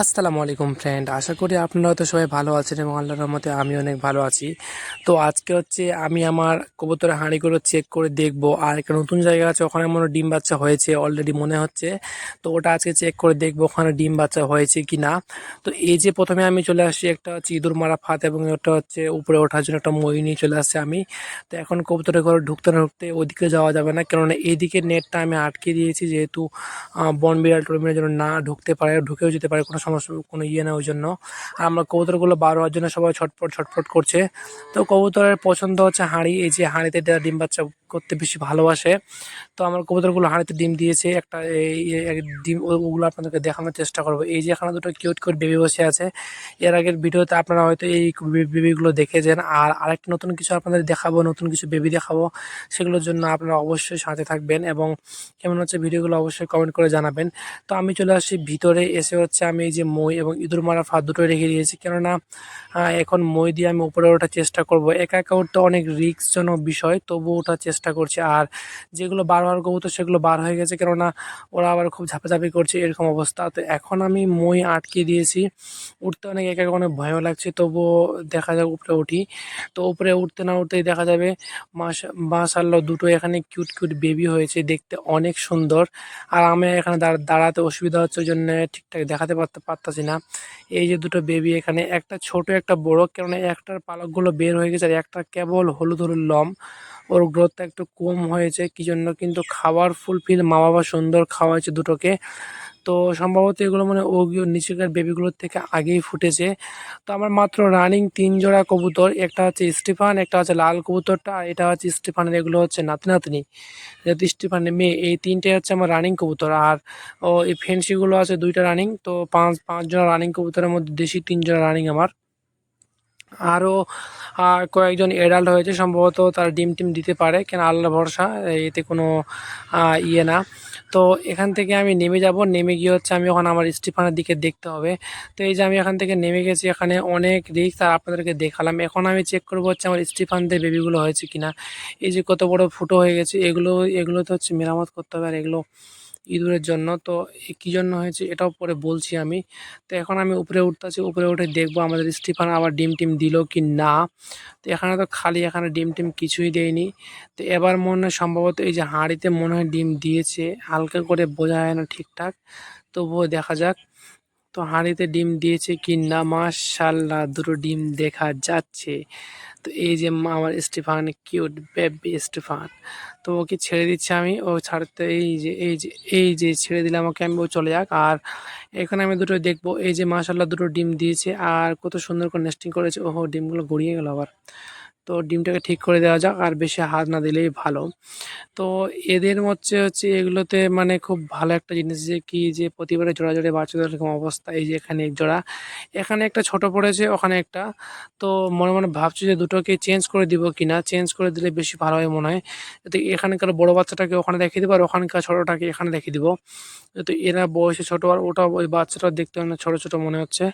আসসালামু আলাইকুম ফ্রেন্ড, আশা করি আপনারা হয়তো সবাই ভালো আছেন এবং আল্লাহর রহমতে আমি অনেক ভালো আছি। তো আজকে হচ্ছে আমি আমার কবুতরের হাঁড়িগুলো চেক করে দেখব। আর একটা নতুন জায়গা আছে, ওখানে মনে হয় ডিম বাচ্চা হয়েছে অলরেডি মনে হচ্ছে। তো ওটা আজকে চেক করে দেখবো ওখানে ডিম বাচ্চা হয়েছে কি না। তো এই যে প্রথমে আমি চলে আসছি, একটা হচ্ছে ইঁদুর মারা ফাঁদ এবং ওটা হচ্ছে উপরে ওঠার জন্য একটা মই নিয়ে চলে আসছে আমি। তো এখন কবুতরের ঘরে ঢুকতে না ঢুকতে ওদিকে যাওয়া যাবে না, কেননা এইদিকে নেটটা আমি আটকে দিয়েছি, যেহেতু বন বিড়াল টোন বিড়াল যেন না ঢুকতে পারে, ঢুকেও যেতে পারে, কোনো সমস্যা কোনো ইয়ে না ওই জন্য। আর আমার কবুতরগুলো বার হওয়ার জন্য সবাই ছটফট ছটফট করছে। তো কবুতরের পছন্দ হচ্ছে হাঁড়ি, এই যে হাঁড়িতে দেওয়া ডিম বাচ্চা করতে বেশি ভালোবাসে। তো আমার কবুতরগুলো হাঁড়িতে ডিম দিয়েছে একটা, এই ডিম ওগুলো আপনাদেরকে দেখানোর চেষ্টা করবো। এই যে এখানে দুটো কিউট কিউট বেবি বসে আছে, এর আগের ভিডিওতে আপনারা হয়তো এই বেবিগুলো দেখেছেন। আর আরেকটা নতুন কিছু আপনাদের দেখাবো, নতুন কিছু বেবি দেখাবো, সেগুলোর জন্য আপনারা অবশ্যই সাথে থাকবেন এবং কেমন হচ্ছে ভিডিওগুলো অবশ্যই কমেন্ট করে জানাবেন। তো আমি চলে আসছি ভিতরে, এসে হচ্ছে আমি এই যে মই এবং ইঁদুর মারা ফাঁদ দুটোই রেখে দিয়েছি, কেননা এখন মই দিয়ে আমি উপরে ওঠার চেষ্টা করব। একা একা উঠতে অনেক রিস্কজনক বিষয়, তবু ওঠার চেষ্টা করছি। আর যেগুলো বার হওয়ার কবুতর সেগুলো বার হয়ে গেছে, কেননা ওরা আবার খুব ঝাপাঝাপি করছে, এরকম অবস্থা। তো এখন আমি মই আটকে দিয়েছি, উঠতে অনেক একা একা অনেক ভয়ও লাগছে, তবুও দেখা যাক উপরে উঠি। তো উপরে উঠতে না উঠতেই দেখা যাবে মাশাআল্লাহ দুটো এখানে কিউট কিউট বেবি হয়েছে, দেখতে অনেক সুন্দর। আর আমি এখানে দাঁড়াতে অসুবিধা হচ্ছে, ওই জন্য ঠিকঠাক দেখাতে পারতাছি না। এই যে দুটো বেবি এখানে, একটা ছোট একটা বড়, কেননা একটার পালকগুলো বের হয়ে গেছে আর একটা কেবল হলুদ হলুদ লম, ওর গ্রোথটা একটু কম হয়েছে কি জন্য, কিন্তু খাবার ফুলফিল মা বাবা সুন্দর খাওয়াইছে দুটোকে। তো সম্ভবত এগুলো মানে ও নিচেকার বেবিগুলোর থেকে আগেই ফুটেছে। তো আমার মাত্র রানিং 3 জোড়া কবুতর, একটা হচ্ছে স্টিফান, একটা হচ্ছে লাল কবুতরটা, আর এটা হচ্ছে স্টিফানের, এগুলো হচ্ছে নাতি নাতনি, যেহেতু স্টিফানের মেয়ে। এই তিনটে হচ্ছে আমার রানিং কবুতর। আর ও এই ফেন্সিগুলো আছে 2টা রানিং। তো পাঁচ জোড়া রানিং কবুতরের মধ্যে দেশি 3 জোড়া রানিং আমার। আরও কয়েকজন এডাল্ট হয়েছে, সম্ভবত তারা ডিম টিম দিতে পারে, কেন আল্লাহ ভরসা, এতে কোনো ইয়ে না। তো এখান থেকে আমি নেমে যাব, নেমে গিয়ে হচ্ছে আমি ওখানে আমার স্টিফানের দিকে দেখতে হবে। তো এই যে আমি এখান থেকে নেমে গেছি, এখানে অনেক রিস্ক, আর আপনাদেরকে দেখালাম। এখন আমি চেক করবো হচ্ছে আমার স্টিফানদের বেবিগুলো হয়েছে কিনা। এই যে কত বড় ফুটো হয়ে গেছে, এগুলো তো হচ্ছে মেরামত করতে হবে, আর এগুলো ইঁদুরের জন্য। তো কী জন্য হয়েছে এটাও পরে বলছি আমি। তো এখন আমি উপরে উঠতেছি, উপরে উঠে দেখবো আমাদের স্টিফান আবার ডিম টিম দিল কি না। তো এখানে তো খালি, এখানে ডিম টিম কিছুই দেয়নি। তো এবার মনে হয় সম্ভবত এই যে হাঁড়িতে মনে হয় ডিম দিয়েছে, হালকা করে বোঝা যায় না ঠিকঠাক, তবুও দেখা যাক। তো হাঁড়িতে ডিম দিয়েছে কি না, মাশাআল্লাহ দুটো ডিম দেখা যাচ্ছে। তো এই যে আমার স্টিফান, কিউট বেবি স্টিফান। তো ওকে ছেড়ে দিচ্ছি আমি, ও ছাড়তে এই যে ছেড়ে দিলাম ওকে আমি, ও চলে যাক। আর এখানে আমি দুটো দেখবো, এই যে মাশাআল্লাহ দুটো ডিম দিয়েছে আর কত সুন্দর করে নেস্টিং করেছে। ওহো, ডিমগুলো গড়িয়ে গেল আবার। তো ডিমটাকে ঠিক করে দেওয়া যাক, আর বেশি হাত না দিলেই ভালো। তো এদের হচ্ছে এগুলোতে মানে খুব ভালো একটা জিনিস, যে কি যে প্রতিবারে জোড়া জোড়ে বাচ্চাদের এরকম অবস্থা। এই যে এখানে এক জোড়া, এখানে একটা ছোট পড়েছে, ওখানে একটা। তো মনে মনে ভাবছি যে দুটোকে চেঞ্জ করে দিব কিনা, চেঞ্জ করে দিলে বেশি ভালো হয় মনে হয়। তো এখানকার বড় বাচ্চাটাকে ওখানে রেখে দিব, আর ওখানকার ছোটোটাকে এখানে রেখে দিব। তো এরা বয়সে ছোট, আর ওটা ওই বাচ্চাটা দেখতে অনেক ছোট ছোট মনে হচ্ছে,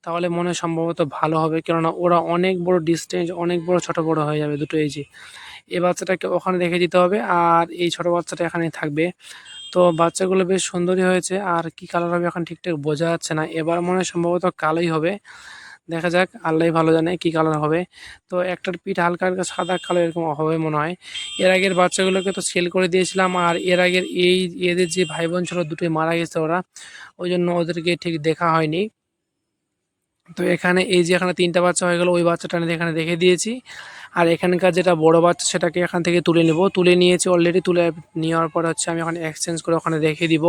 তাহলে মনে হয় সম্ভবত ভালো হবে, কেননা ওরা অনেক বড় ডিস্টেন্স, অনেক বড় ছোট বড় হয়ে যাবে দুটো। এই যে এই বাচ্চাটাকে ওখানে রেখে দিতে হবে, আর এই ছোট বাচ্চাটা এখানেই থাকবে। তো বাচ্চাগুলো বেশ সুন্দরই হয়েছে, আর কি কালার হবে এখন ঠিকঠাক বোঝা যাচ্ছে না। এবার মনে হয় সম্ভবত কালোই হবে, দেখা যাক, আল্লাহই ভালো জানে কি কালার হবে। তো একটার পিঠ হালকা হালকা সাদা কালো এরকম হবে মনে হয়। এর আগের বাচ্চাগুলোকে তো সেল করে দিয়েছিলাম, আর এর আগের এদের যে ভাই বোন ছিল দুটোই মারা গেছে ওরা, ওই জন্য ওদেরকে ঠিক দেখা হয়নি। তো এখানে এই যে এখানে 3টা বাচ্চা হয়ে গেল, ওই বাচ্চাটা এখানে রেখে দিয়েছি। আর এখানকার যেটা বড় বাচ্চা সেটাকে এখান থেকে তুলে নেব, তুলে নিয়েছি অলরেডি। তুলে নেওয়ার পর হচ্ছে আমি ওখানে এক্সচেঞ্জ করে ওখানে রেখে দিব।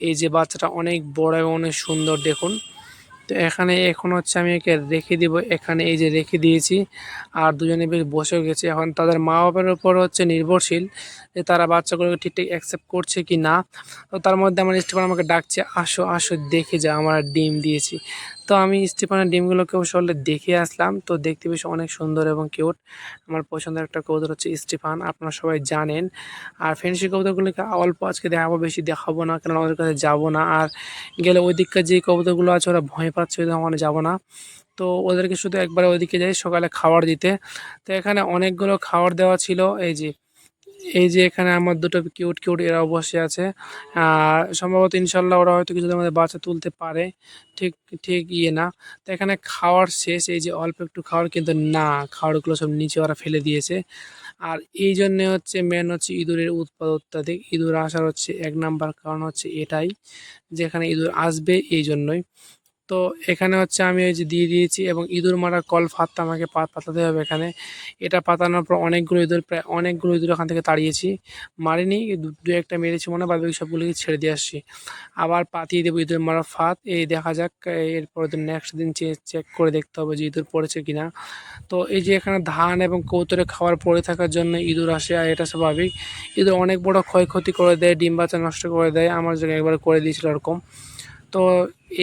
এই যে বাচ্চাটা অনেক বড় এবং অনেক সুন্দর দেখুন। তো এখানে এখন হচ্ছে আমি একে রেখে দিব, এখানে এই যে রেখে দিয়েছি। আর দুজনে বেশ বসেও গেছে, এখন তাদের মা বাবার উপর হচ্ছে নির্ভরশীল যে তারা বাচ্চাগুলোকে ঠিকঠাক অ্যাকসেপ্ট করছে কি না। তো তার মধ্যে আমার স্টিফান আমাকে ডাকছে, আসো আসো দেখে যা, আমার ডিম দিয়েছি। তো আমি স্টিফানের ডিমগুলোকে আসলে দেখে আসলাম। তো দেখতে বেশ অনেক সুন্দর এবং কিউট। আমার পছন্দের একটা কবুতর হচ্ছে স্টিফান, আপনারা সবাই জানেন। আর ফেন্সি কবুতরগুলোকে অল্প আজকে দেখাবো, বেশি দেখাবো না, কারণ ওদের কাছে যাবো না। আর গেলে ওই দিককার যে কবুতরগুলো আছে ওরা ভয় পাচ্ছে, ওই ওখানে যাবো না। তো ওদেরকে শুধু একবার ওইদিকে যাই সকালে খাবার দিতে। তো এখানে অনেকগুলো খাবার দেওয়া ছিল, এই যে এই যে এখানে আমার দুটো কিউট কিউট এরাও বসে আছে। আর সম্ভবত ইনশাল্লাহ ওরা হয়তো কিছুদিনের মধ্যে বাচ্চা তুলতে পারে। ঠিক ঠিক না। তো এখানে খাওয়ার শেষ, এই যে অল্প একটু খাওয়ার, কিন্তু না, খাওয়ারগুলো সব নিচে ওরা ফেলে দিয়েছে। আর এই জন্যে হচ্ছে মেন হচ্ছে ইঁদুরের উৎপাত অত্যাধিক। ইঁদুর আসার হচ্ছে এক নাম্বার কারণ হচ্ছে এটাই, যেখানে ইঁদুর আসবে এই জন্যই। তো এখানে হচ্ছে আমি এই যে দিয়ে দিয়েছি, এবং ইঁদুর মারার কল ফাঁদটা আমাকে পাতাতে হবে এখানে। এটা পাতানোর পর অনেকগুলো ইঁদুর, প্রায় অনেকগুলো ইঁদুর এখান থেকে তাড়িয়েছি। মারিনি, দু একটা মেরেছি মনে হয়, বাদ বাকি সবগুলোকে ছেড়ে দিয়ে আসছি। আবার পাতিয়ে দেবো ইঁদুর মারার ফাঁদ। এই দেখা যাক, এরপরের দিন নেক্সট দিন চেক করে দেখতে হবে যে ইঁদুর পড়েছে কিনা। তো এই যে এখানে ধান এবং কৌতরে খাবার পড়ে থাকার জন্য ইঁদুর আসে, আর এটা স্বাভাবিক। ইঁদুর অনেক বড় ক্ষয়ক্ষতি করে দেয়, ডিম বাচ্চা নষ্ট করে দেয়, আমার জন্য একবার করে দিয়েছিল এরকম। তো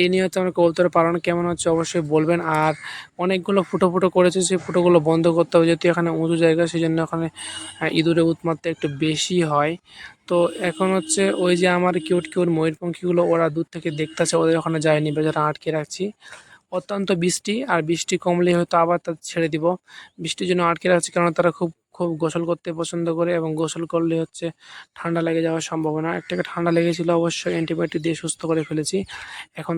এই নিয়ে হচ্ছে আমার কবুতরের পালন কেমন হচ্ছে অবশ্যই বলবেন। আর অনেকগুলো ফুটো ফুটো করেছে, সেই ফুটোগুলো বন্ধ করতে হবে, যেহেতু এখানে উঁচু জায়গা, সেই জন্য এখানে ইঁদুরের উৎপাতটা একটু বেশি হয়। তো এখন হচ্ছে ওই যে আমার কিউট কিউট ময়ূরপঙ্খীগুলো, ওরা দূর থেকে দেখতেছে, ওদের ওখানে যায়নি, বেচারা আটকে রাখছি। অত্যন্ত বৃষ্টি, আর বৃষ্টি কমলে হয়তো আবার তা ছেড়ে দিব। বৃষ্টির জন্য আটকে রাখছি, কারণ তারা খুব খুব গোসল করতে পছন্দ করে, এবং গোসল করলে হচ্ছে ঠান্ডা লেগে যাওয়ার সম্ভাবনা। একটাকে ঠান্ডা লেগেছিল, অবশ্যই অ্যান্টিবায়োটিক দিয়ে সুস্থ করে ফেলেছি। এখন